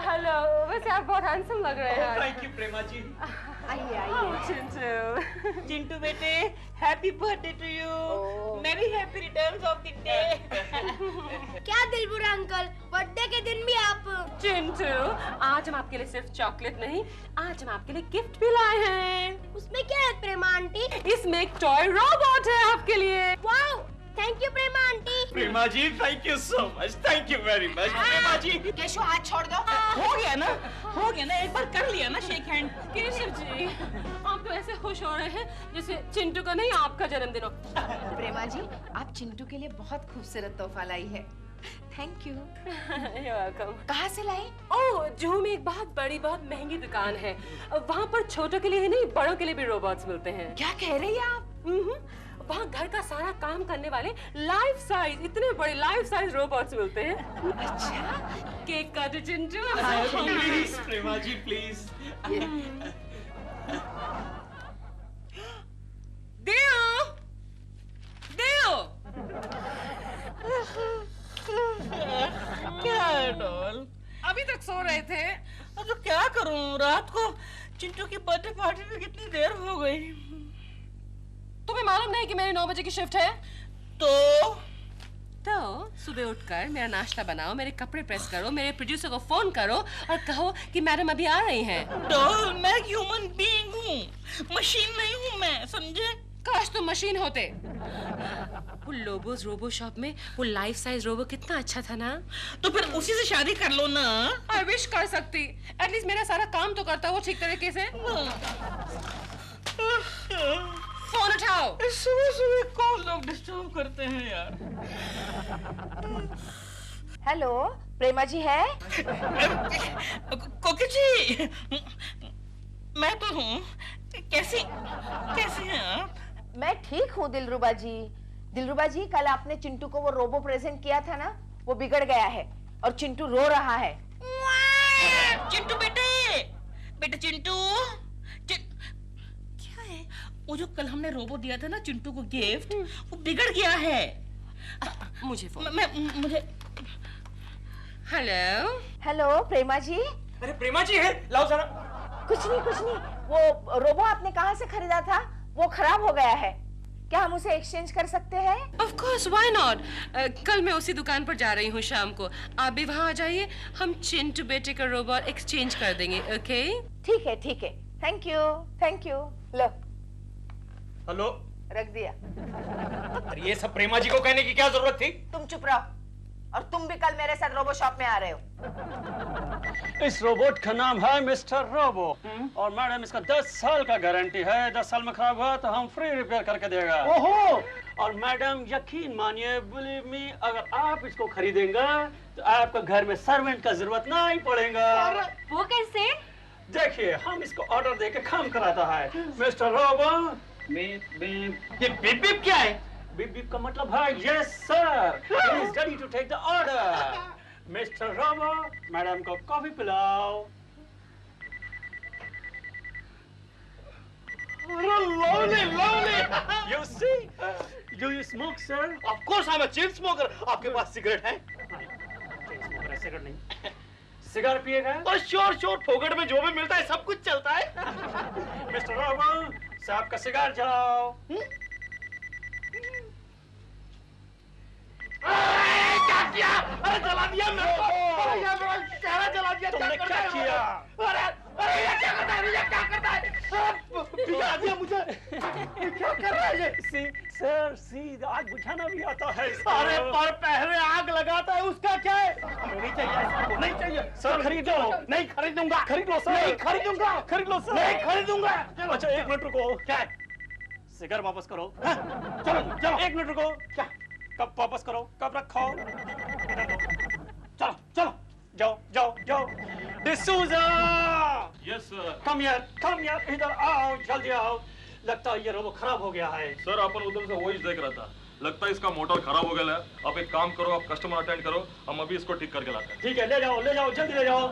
Hello, वैसे आप बहुत हैंडसम लग रहे हैं। Thank you Prema ji. आइए आइए। चिंटू। चिंटू बेटे, हैप्पी बर्थडे टू यू। मेरी happy returns of the day. क्या दिलबुरा अंकल, बर्थडे के दिन भी आप। चिंटू, आज हम आपके लिए सिर्फ चॉकलेट नहीं, आज हम आपके लिए गिफ्ट भी लाए हैं। उसमें क्या है प्रेमा आंटी? इसमें एक टॉय रोबोट है आपके लिए। Wow, thank you Prema aunty. Prema ji thank you so much, thank you very much Prema ji. Keshav हाथ छोड़ दो। हो गया ना, हो गया ना, एक बार कर लिया ना शेक हैंड। केशव जी, आप तो ऐसे खुश हो रहे हैं जैसे चिंटू का नहीं आपका जन्मदिन हो। प्रेमा जी, आप चिंटू के लिए बहुत खूबसूरत तोहफा लाई है। Thank you. वेलकम। कहाँ से लाई? ओह, जुहू में एक बहुत बड़ी, बहुत महंगी दुकान है। वहाँ पर छोटों के लिए ही नहीं, बड़ों के लिए भी रोबोट्स मिलते हैं। क्या कह रही है आप? वहाँ घर का सारा काम करने वाले लाइफ साइज, इतने बड़े लाइफ साइज रोबोट्स मिलते हैं। अच्छा, केक काटो चिंटू। Please Prema ji please. देओ, देओ। क्या है डॉल? अभी तक सो रहे थे। अब तो क्या करूं, रात को चिंटू की बर्थडे पार्टी में कितनी देर हो गई। तुम्हें मालूम नहीं कि मेरी 9 बजे की शिफ्ट है? तो सुबह उठकर मेरा नाश्ता बनाओ, मेरे कपड़े प्रेस करो, मेरे प्रोड्यूसर को फोन करो और कहो कि मैडम अभी आ रही हैं। डॉल, मैं ह्यूमन बीइंग हूँ, मशीन नहीं हूँ मैं, समझे? काश तुम मशीन होते। वो लोबोस रोबो शॉप में वो लाइफ साइज रोबो कितना अच्छा था ना। तो फिर उसी से शादी कर लो ना। आई विश कर सकती, एटलीस्ट मेरा सारा काम तो करता वो ठीक तरीके से। फोन उठाओ। सुबह सुबह कौन लोग डिस्टर्ब करते हैं यार। हेलो, प्रेमा जी है? कोकी जी, मैं तो हूँ। कैसी हैं आप? मैं ठीक हूँ दिलरुबा जी। दिलरुबा जी, कल आपने चिंटू को वो रोबो प्रेजेंट किया था ना, वो बिगड़ गया है और चिंटू रो रहा है। चिंटू बेटे, बेटे चिंटू। क्या है? वो जो कल हमने रोबो दिया था ना चिंटू को गिफ्ट, वो बिगड़ गया है। मुझे फोन। मुझे। हेलो हेलो प्रेमा जी। अरे प्रेमा जी है, लाओ जरा। कुछ नहीं, वो रोबो आपने कहाँ से खरीदा था? वो खराब हो गया है, क्या हम उसे एक्सचेंज कर सकते हैं? Of course, why not? कल मैं उसी दुकान पर जा रही हूँ शाम को, आप भी वहाँ आ जाइए, हम चिंटू बेटे का रोबोट एक्सचेंज कर देंगे, ओके? ठीक है, थैंक यू। लो। हेलो। रख दिया। अरे ये सब प्रेमा जी को कहने की क्या जरूरत थी? तुम चुप रहो, और तुम भी कल मेरे साथ रोबो शॉप में आ रहे हो। इस रोबोट का नाम है मिस्टर रोबो और मैडम इसका 10 साल का गारंटी है। 10 साल में खराब हुआ तो हम फ्री रिपेयर करके देगा। ओहो! और मैडम यकीन मानिए, बिलीव मी, अगर आप इसको खरीदेंगे तो आपको घर में सर्वेंट का जरूरत नहीं पड़ेगा। वो कैसे? देखिए, हम इसको ऑर्डर देके काम कराता है। मिस्टर रोबो, ये बीप बीप क्या है? बीप बीप का मतलब है yes sir, he is ready to take the order. Mister Robo, madam को कॉफी पिलाओ। Lovely. You see? Do you smoke, sir? Of course, I'm a chain smoker. आपके पास cigarette है? Cigarette नहीं। सिगार पिएगा? और श्योर, फोकट में जो भी मिलता है सब कुछ चलता है। मिस्टर रोबो, साहब का सिगार जलाओ। क्या किया? अरे जला दिया मेरे को। अरे यार मेरा चेहरा जला दिया। तुमने क्या किया? अरे ये क्या करता है? ये क्या करता है? बिगाड़ दिया मुझे। क्या कर रहा है ये? सर, आग बुझाना भी आता है। अरे पर पहले आग लगाता है, उसका क्या है? नहीं चाहिए, नहीं चाहिए। सर खरीदो। नहीं खरीदूंगा। खरीद लो सर। नहीं खरीदूंगा। खरीद लो सर। नहीं खरीदूंगा। अच्छा 1 मिनट रुको। क्या? सिगार वापस करो। चलो 1 मिनट रुको। क्या? कब वापस करो, कब रखो। चलो जाओ। D'Souza, yes sir. कम यार, इधर आओ, जल्दी आओ। लगता है ये रोबो खराब हो गया है। सर अपन उधर से वही देख रहा था, लगता है इसका मोटर खराब हो गया है। आप एक काम करो, आप कस्टमर अटेंड करो, हम अभी इसको ठीक करके लाते हैं। ठीक है, ले जाओ, जल्दी ले जाओ।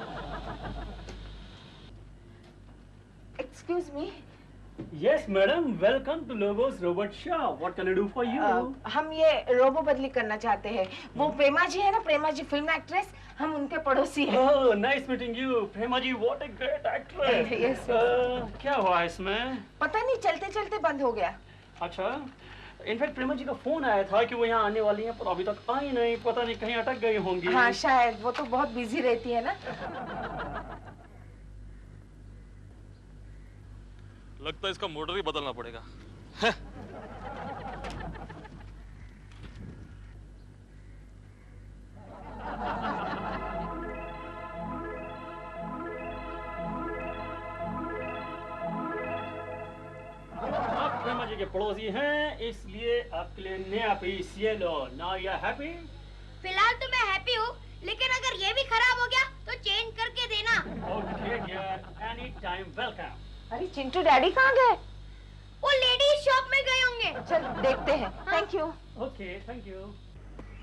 Excuse me, Yes, madam. Welcome to Lobo's Robot Shop. What can I do for you? हम ये रोबो बदली करना चाहते हैं। वो प्रेमा जी है ना, प्रेमा जी फिल्म एक्ट्रेस, हम उनके पड़ोसी हैं। Oh, nice meeting you, Prema ji. What a great actress. Yes. क्या हुआ इसमें? पता नहीं, चलते चलते बंद हो गया। अच्छा. इनफैक्ट प्रेमा जी का फोन आया था कि वो यहाँ आने वाली हैं, पर अभी तक आई नहीं. पता नहीं कहीं अटक गई होंगी. हाँ शायद, वो तो बहुत बिजी रहती है ना. लगता है इसका मोटर ही बदलना पड़ेगा. आप प्रेमा जी के पड़ोसी हैं, इसलिए आपके लिए नया पीस ये लो. Now you are happy? फिलहाल तो मैं हैप्पी हूँ, लेकिन अगर ये भी खराब हो गया तो चेंज करके देना. Okay dear, any time welcome. अरे चिंटू डैडी कहाँ गए? वो लेडीज शॉप में गए होंगे. चल देखते हैं. Thank you. Okay, thank you.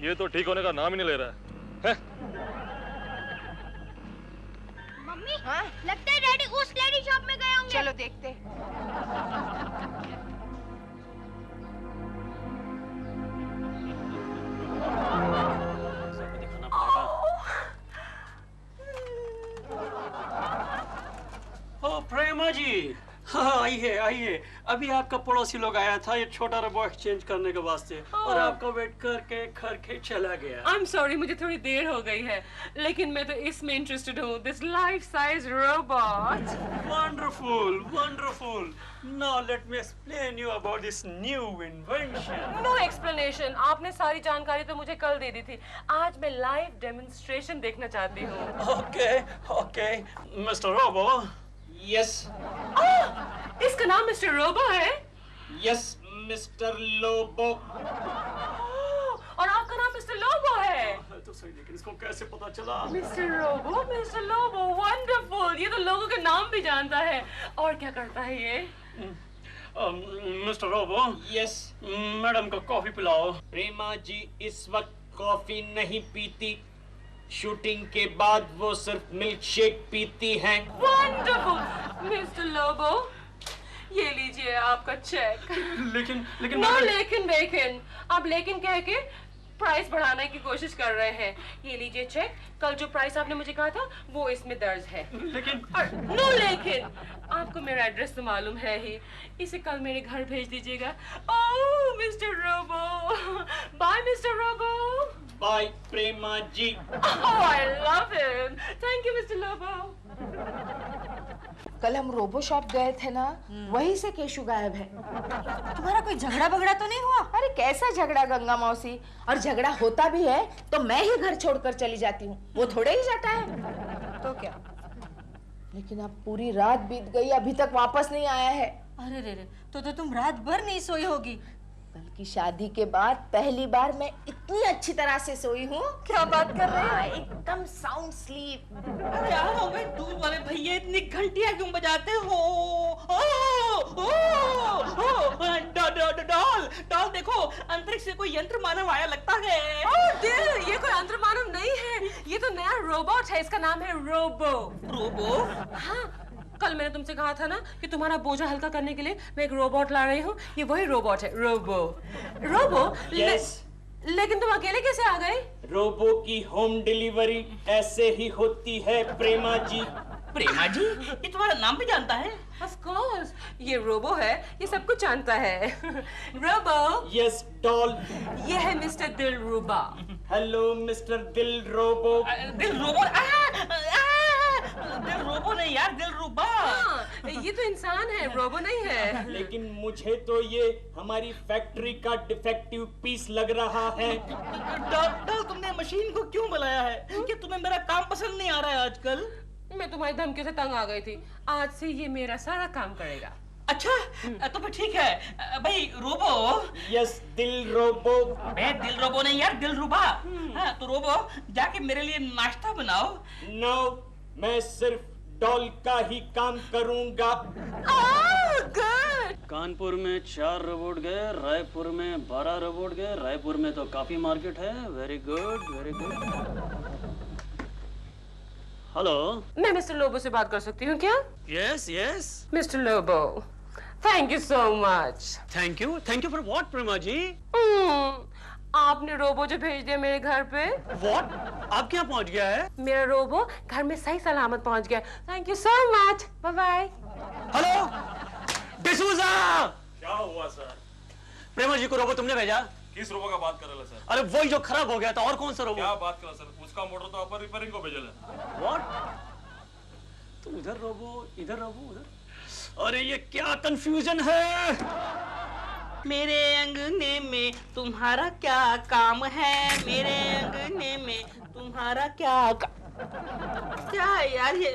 ये तो ठीक होने का नाम ही नहीं ले रहा है. मम्मी, लगता है डैडी उस लेडी शॉप में गए होंगे. चलो देखते हैं. ओ प्रेमा जी, हाँ आइए आइए. अभी आपका पड़ोसी लोग आया था ये छोटा रोबो एक्सचेंज करने के वास्ते, और आपका वेट करके करके चला गया. I'm sorry, मुझे थोड़ी देर हो गई है, लेकिन मैं तो इसमें इंटरेस्टेड हूँ. This life size robot. Wonderful, wonderful. Now let me explain you about this new invention. No explanation. आपने सारी जानकारी तो मुझे कल दे दी थी. आज मैं लाइव डेमोन्स्ट्रेशन देखना चाहती हूँ. Okay, okay, Mr. Robo. Yes. इसका नाम मिस्टर रोबो है? Yes, Mr. Lobo. और आपका नाम मिस्टर लोबो है? तो सही, लेकिन इसको कैसे पता चला? Mister Robo, mister Lobo, wonderful. ये तो लोगों के नाम भी जानता है. और क्या करता है ये? Mister Robo. Yes. मैडम को कॉफी पिलाओ. प्रेमा जी इस वक्त कॉफी नहीं पीती. शूटिंग के बाद वो सिर्फ मिल्क शेक पीती हैं. वंडरफुल. मिस्टर लोबो, ये लीजिए आपका चेक. लेकिन नो लेकिन आप लेकिन कह के प्राइस बढ़ाने की कोशिश कर रहे हैं. ये लीजिए चेक. कल जो प्राइस आपने मुझे कहा था वो इसमें दर्ज है. लेकिन नो लेकिन आपको मेरा एड्रेस तो मालूम है ही. इसे कल मेरे घर भेज दीजिएगा. Oh mister Robo. Bye mister Robo. Bye Prema ji. Oh, I love him. Thank you, Mr. Lobo. कल हम रोबो शॉप गए थे ना, वहीं से केशु गायब है. तुम्हारा कोई झगड़ा बगड़ा तो नहीं हुआ? अरे कैसा झगड़ा गंगा मौसी. और झगड़ा होता भी है तो मैं ही घर छोड़कर चली जाती हूँ, वो थोड़े ही जाता है. तो क्या? लेकिन अब पूरी रात बीत गई, अभी तक वापस नहीं आया है. अरे रे रे, तो तुम रात भर नहीं सोई होगी. कल की शादी के बाद पहली बार मैं इतनी अच्छी तरह से सोई हूँ. क्या बात कर रहे हो? एकदम साउंड स्लीप. अरे आओ भाई, दूध वाले भैया इतनी घंटियां क्यों बजाते हो? डॉल देखो, अंतरिक्ष से कोई यंत्र मानव आया लगता है. दिल, ये कोई यंत्र मानव नहीं है. ये तो नया रोबोट है. इसका नाम है रोबो. रोबो? हाँ, कल मैंने तुमसे कहा था ना कि तुम्हारा बोझा हल्का करने के लिए मैं एक रोबोट ला रही हूँ. ये वही रोबोट है. रोबो. Yes. लेकिन तुम अकेले कैसे आ गए? रोबो की होम डिलीवरी ऐसे ही होती है प्रेमा जी. प्रेमा जी, ये तुम्हारा नाम भी जानता है? Of course, ये रोबो है, ये सब कुछ जानता है. रोबो. Yes, doll. ये है mister Dilruba. Hello mister Dilrobo. Dilrobo? Dilrobo नहीं यार, दिलरुबा. ये तो इंसान है, रोबो नहीं है. लेकिन मुझे तो ये हमारी फैक्ट्री का डिफेक्टिव पीस लग रहा है. डॉल, तुमने मशीन को क्यों बुलाया है? क्या तुम्हें मेरा काम पसंद नहीं आ रहा है आजकल? मैं तुम्हारी धमकी से तंग आ गई थी. आज से ये मेरा सारा काम करेगा. अच्छा, तो फिर ठीक है. भाई रोबो. यस, दिल रोबो. मैं दिल रोबो नहीं यार, दिलरुबा. हाँ, तो रोबो जाके मेरे लिए नाश्ता बनाओ. नो, मैं सिर्फ डॉल का ही काम करूंगा. गुड. कानपुर में 4 रोबोट गए, रायपुर में 12 रोबोट गए. रायपुर में तो काफी मार्केट है. Very good, very good. Hello, मैं मिस्टर लोबो से बात कर सकती हूँ क्या? Yes yes. Mister Lobo, thank you so much. Thank you for what Prema ji? आपने रोबो जो भेज दिया मेरे घर पे। व्हाट? आप क्या पहुंच गया है? मेरा रोबो घर में सही सलामत पहुंच गया। Thank you so much. Bye bye. Hello D'Souza. क्या हुआ सर? प्रेमा जी को रोबो तुमने भेजा? किस रोबो का बात कर रहे हो सर? अरे वही जो खराब हो गया था। और कौन सा रोबो? क्या बात कर रहे हो सर? उसका मोटर तो आप रिपेयरिंग को भेजल है। व्हाट? तुम इधर रोबो इधर रोबो उधर। अरे ये क्या कंफ्यूजन है? मेरे अंगने में तुम्हारा क्या काम है? मेरे अंगने में तुम्हारा क्या है यार ये?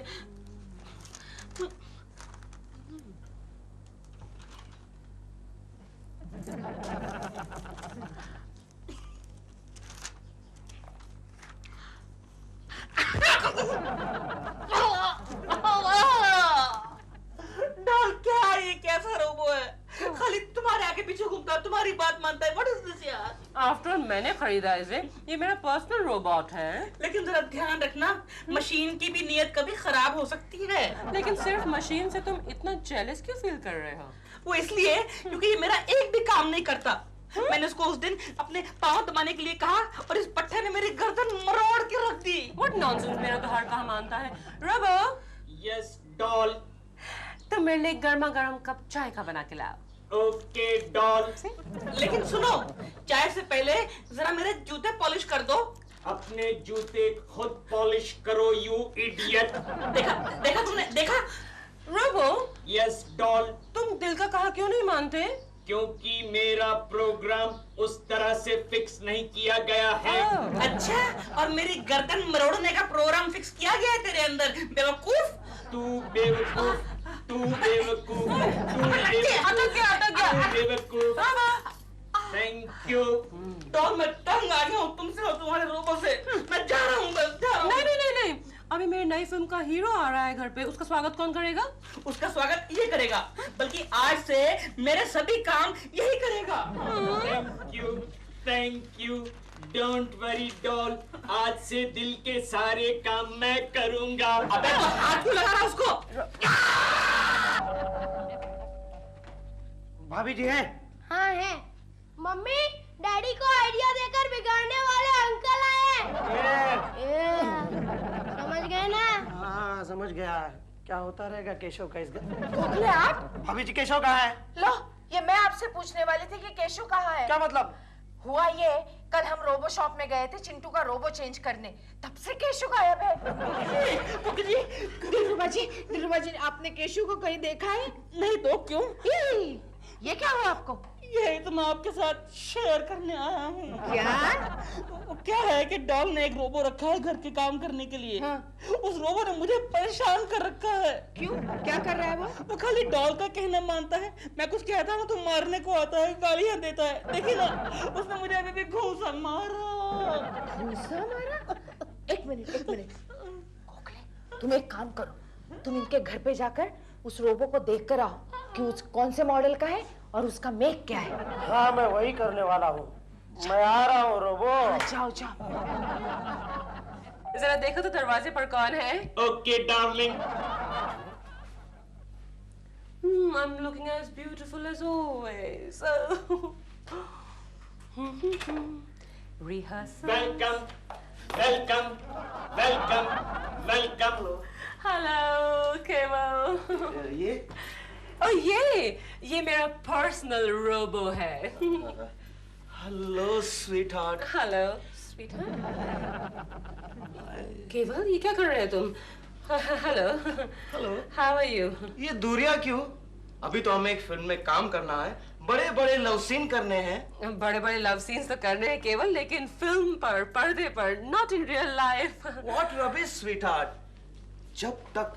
डॉल क्या है ये? कैसा रोबो है? खाली तुम्हारे आगे पीछे घूमता है, तुम्हारी बात मानता है। What is this यार? आफ्टर ऑल मैंने खरीदा इसे। ये मेरा पर्सनल रोबोट है। लेकिन जरा ध्यान रखना, मशीन की भी नीयत कभी खराब हो सकती है। लेकिन सिर्फ मशीन से तुम इतना जेलस क्यों फील कर रहे हो? वो इसलिए क्योंकि ये मेरा एक भी काम नहीं करता। मैंने उसको उस दिन अपने पाँव दबाने के लिए कहा और इस पट्टे ने मेरी गर्दन मरोड़ के रख दी। What nonsense, मेरा तो हर कहा मानता है। रोबो। Yes doll. तुम मेरे लिए गर्मा गर्म कप चाय का बना के लाओ। Okay doll. लेकिन सुनो, चाय से पहले जरा मेरे जूते पॉलिश कर दो। अपने जूते खुद पॉलिश करो यू इडियट। देखा तुमने? देखा? रोबो। Yes doll. तुम दिल का कहा क्यों नहीं मानते? क्योंकि मेरा प्रोग्राम उस तरह से फिक्स नहीं किया गया है। अच्छा, और मेरी गर्दन मरोड़ने का प्रोग्राम फिक्स किया गया है तेरे अंदर, बेवकूफ। तू बेवकूफ, तू बेवकूफ, तू बेवकूफ। Thank you. डॉल, मैं तंग आ गया हूँ तुमसे और तुम्हारे रोबो से। मैं जा रहा हूँ, बस जा रहा हूँ। नहीं, अभी मेरी नई फिल्म का हीरो आ रहा है घर पे। उसका स्वागत कौन करेगा? उसका स्वागत ये करेगा, बल्कि आज से मेरे सभी काम यही करेगा। Thank you. Don't worry doll, आज से दिल के सारे काम मैं करूंगा। अबे तो हाथ क्यों लगा रहा उसको? भाभी जी हैं? हाँ है। मम्मी, डैडी को आइडिया देकर बिगाड़ने वाले अंकल आए हैं। समझ गए ना? हाँ समझ गया। क्या होता रहेगा केशव का इस घर? गोखले आप? भाभी जी केशव कहाँ है? लो, ये मैं आपसे पूछने वाली थी कि केशव कहाँ है? क्या मतलब? हुआ ये, कल हम रोबो शॉप में गए थे चिंटू का रोबो चेंज करने, तब से केशव गायब है। दिलरुबा जी, आपने केशव को कहीं देखा है? नहीं तो क्यों? ये क्या हुआ आपको? यही तो मैं आपके साथ शेयर करने आया हूँ। क्या है कि डॉल ने एक रोबो रखा है घर के काम करने के लिए। हाँ। उस रोबो ने मुझे परेशान कर रखा है। क्यों? क्या कर रहा है वो? खाली डॉल का कहना मानता है। मैं कुछ कहता हूँ तो मारने को आता है, गालियाँ देता है। देखिए ना, उसने मुझे अभी भी घूंसा मारा। घूंसा मारा? एक मिनट। गोखले, तुम एक काम करो, तुम इनके घर पे जाकर उस रोबो को देख कर आओ कि उस कौन से मॉडल का है और उसका मेक क्या है। हाँ मैं वही करने वाला हूँ। मैं आ रहा हूँ रोबो। जाओ। जरा देखो तो दरवाजे पर कौन है। Okay darling. I'm looking as beautiful as always. Rehearsal. Welcome. Hello, Kevo. ये? ये मेरा पर्सनल रोबो है। Hello sweetheart. Hello sweetheart. Keval, ये क्या कर रहे हो तुम? हेलो। How are you? ये दूरियां क्यों? अभी तो हमें एक फिल्म में काम करना है, बड़े बड़े लव सीन करने हैं। बड़े बड़े लव सीन्स तो करने हैं केवल, लेकिन फिल्म पर, पर्दे पर, not in real life. What rubbish sweetheart. जब तक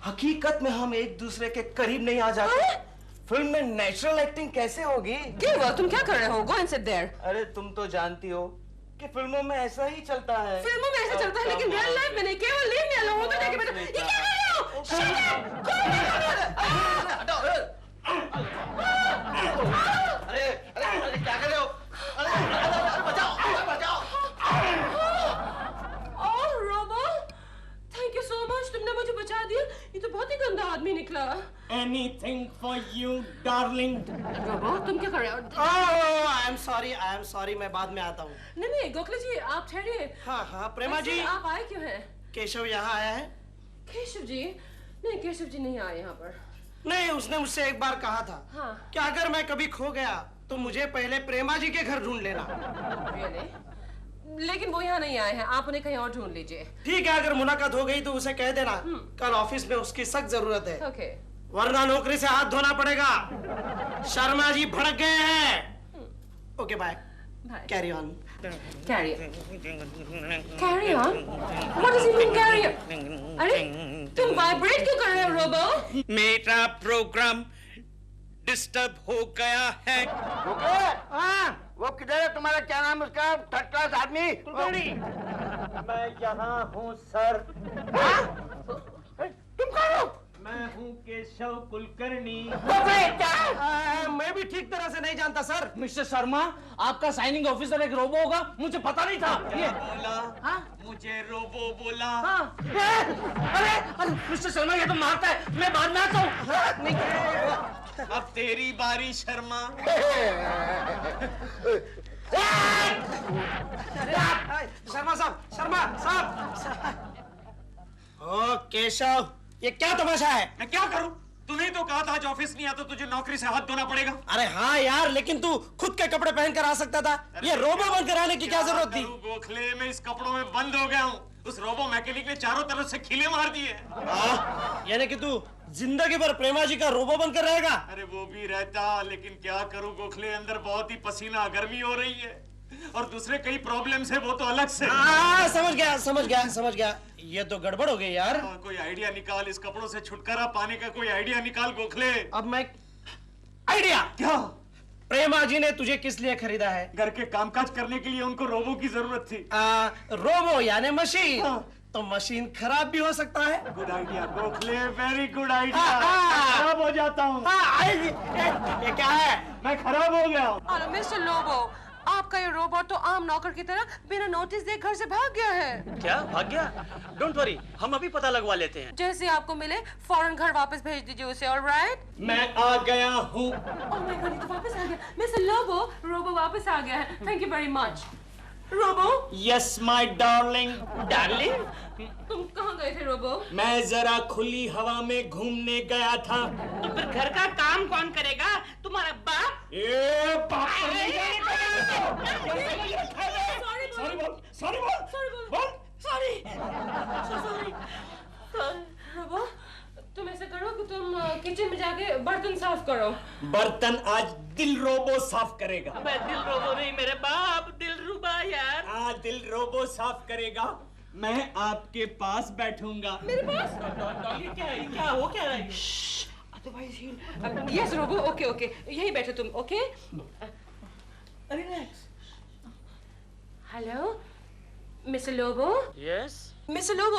हकीकत में हम एक दूसरे के करीब नहीं आ जाते, फिल्म में नेचुरल एक्टिंग कैसे होगी? केवल, तुम क्या कर रहे हो? Go and sit there. अरे तुम तो जानती हो कि फिल्मों में ऐसा ही चलता है। फिल्मों में ऐसा चलता है, लेकिन रियल लाइफ में नहीं। केवल लीव मी अलोन। होता है कि ये क्या कर रहे हो? अरे क्या कर रहे हो? बचाओ। Oh robo, thank you so much, तुमने मुझे बचा दिया। ये तो बहुत ही गंदा आदमी निकला। anything for you, darling. Robo, तुम क्या कर रहे हो? आई एम सॉरी, मैं बाद में आता हूँ। नहीं, गोखले जी, आप ठहरिए। हाँ, प्रेमा जी। आप आए क्यों हैं? केशव यहाँ आया है? केशव जी? नहीं, केशव जी नहीं आए यहाँ पर। नहीं, उसने मुझसे एक बार कहा था कि अगर मैं कभी खो गया तो मुझे पहले प्रेमा जी के घर ढूंढ लेना। लेकिन वो यहाँ नहीं आए हैं, आप उन्हें कहीं और ढूंढ लीजिए। ठीक है, अगर मुलाकात हो गई तो उसे कह देना कल ऑफिस में उसकी सख्त जरूरत है। ओके। वरना नौकरी से हाथ धोना पड़ेगा। शर्मा जी भड़क गए हैं। Okay bye. Carry on. Carry on? What does he mean carry on? अरे तुम वाइब्रेट क्यों कर रहे हो रोबो? मेरा प्रोग्राम डिस्टर्ब हो गया है। वो किधर है तुम्हारा, क्या नाम उसका, थर्ड क्लास आदमी? मैं यहाँ हूँ सर। तुम कौन हो? मैं हूँ केशव कुलकर्णी। मैं भी ठीक तरह से नहीं जानता सर। मिस्टर शर्मा, आपका साइनिंग ऑफिसर एक रोबो होगा, मुझे पता नहीं था। ये मुझे रोबो बोला। अरे मिस्टर शर्मा, ये तो मारता है, मैं बाद में आता हूँ। अब तेरी बारी शर्मा। शर्मा साहब। ओ केशव, ये क्या तमाशा है? मैं क्या करूं? तूने तो कहा था आज ऑफिस नहीं आता, तुझे नौकरी से हाथ धोना पड़ेगा। अरे हाँ यार, लेकिन तू खुद के कपड़े पहनकर आ सकता था। ये रोबो बनकर आने की क्या जरूरत थी? गोखले, मैं इस कपड़ों में बंद हो गया हूँ। उस रोबो मैकेनिक ने चारों तरफ से खीले मार दिए। यानी कि तू जिंदगी भर प्रेमा जी का रोबो बनकर रहेगा? अरे वो भी रहता, लेकिन क्या करूं गोखले, अंदर बहुत ही पसीना गर्मी हो रही है और दूसरे कई प्रॉब्लम्स है, वो तो अलग से। समझ गया। ये तो गड़बड़ हो गई यार। कोई आइडिया निकाल, इस कपड़ों से छुटकारा पाने का कोई आइडिया निकाल गोखले। अब मैं आइडिया क्या? प्रेमा जी ने तुझे किस लिए खरीदा है? घर के कामकाज करने के लिए उनको रोबो की जरूरत थी। रोबो यानी मशीन। तो मशीन खराब भी हो सकता है। Good idea Gokhale, very good idea. खराब हो जाता हूँ। ये क्या है? मैं खराब हो गया। अरे मिस्टर लोबो, आपका ये रोबोट तो आम नौकर की तरह बिना नोटिस दे घर से भाग गया है। क्या भाग गया? डोंट वरी, हम अभी पता लगवा लेते हैं। जैसे आपको मिले फौरन घर वापस भेज दीजिए उसे। ऑलराइट? मैं आ गया हूँ। ओह माय गॉड, ये तो वापस आ गया। मिस्टर लोबो, रोबो वापस आ गया है। Thank you very much. Robo? Yes my darling. Darling? तुम कहाँ गए थे रोबो? मैं जरा खुली हवा में घूमने गया था। तो फिर घर का काम कौन करेगा? तुम्हारा बाप? रोबो, तुम ऐसा करो कि तुम किचन में जाके बर्तन साफ करो। बर्तन आज दिल रोबो साफ करेगा। मैं दिल रोबो नहीं, मेरे बाप दिल रुबा यार। हाँ, दिल रोबो साफ करेगा। मैं आपके पास बैठूंगा। मेरे पास? ये क्या है? क्या हो क्या रहा है? यस रोबो, ओके, यही बैठो तुम। Okay, relax. Hello mister Lobo. Yes mister Lobo,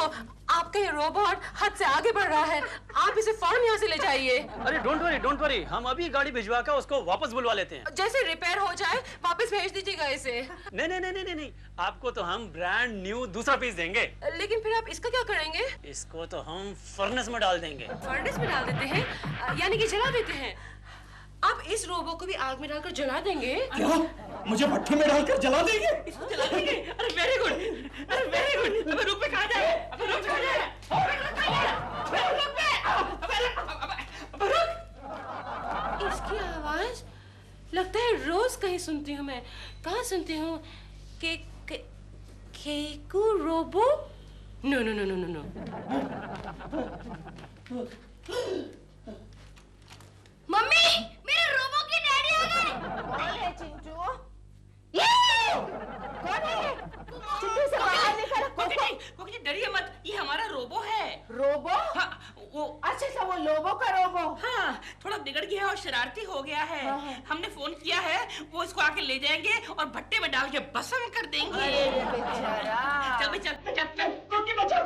आपका ये रोबोट हद से आगे बढ़ रहा है, आप इसे फौरन यहाँ से ले जाइए। अरे डोंट वरी, हम अभी गाड़ी भिजवा कर उसको वापस बुलवा लेते हैं। जैसे रिपेयर हो जाए वापस भेज दीजिएगा इसे। नहीं, आपको तो हम ब्रांड न्यू दूसरा पीस देंगे। लेकिन फिर आप इसका क्या करेंगे? इसको तो हम फर्नेस में डाल देंगे। फर्नेस में डाल देते हैं, यानी कि जला देते हैं। आप इस रोबो को भी आग में डालकर जला देंगे? क्या? मुझे भट्टी में डालकर जला देंगे? इसको जला देंगे? अरे वेरी गुड। अबे रुक पे कहाँ जा रहे? अबे रुक पे इसकी आवाज लगता है रोज कहीं सुनती हूँ मैं। कहाँ सुनती हूँ? केकू रोबो? नो। मम्मी, मेरे रोबो की डैडी आ गए। कौन है चिंटू? कौन है? चिंटू से बाहर निकल। कोकी डरिए मत, ये हमारा रोबो है। रोबो? हाँ, वो अच्छा, वो लोबो का रोबो। हाँ, थोड़ा बिगड़ गया है और शरारती हो गया है। हमने फोन किया है, वो इसको आके ले जाएंगे और भट्टे में डाल के भस्म कर देंगे। अरे बेचारा। चल कोकी बचाओ।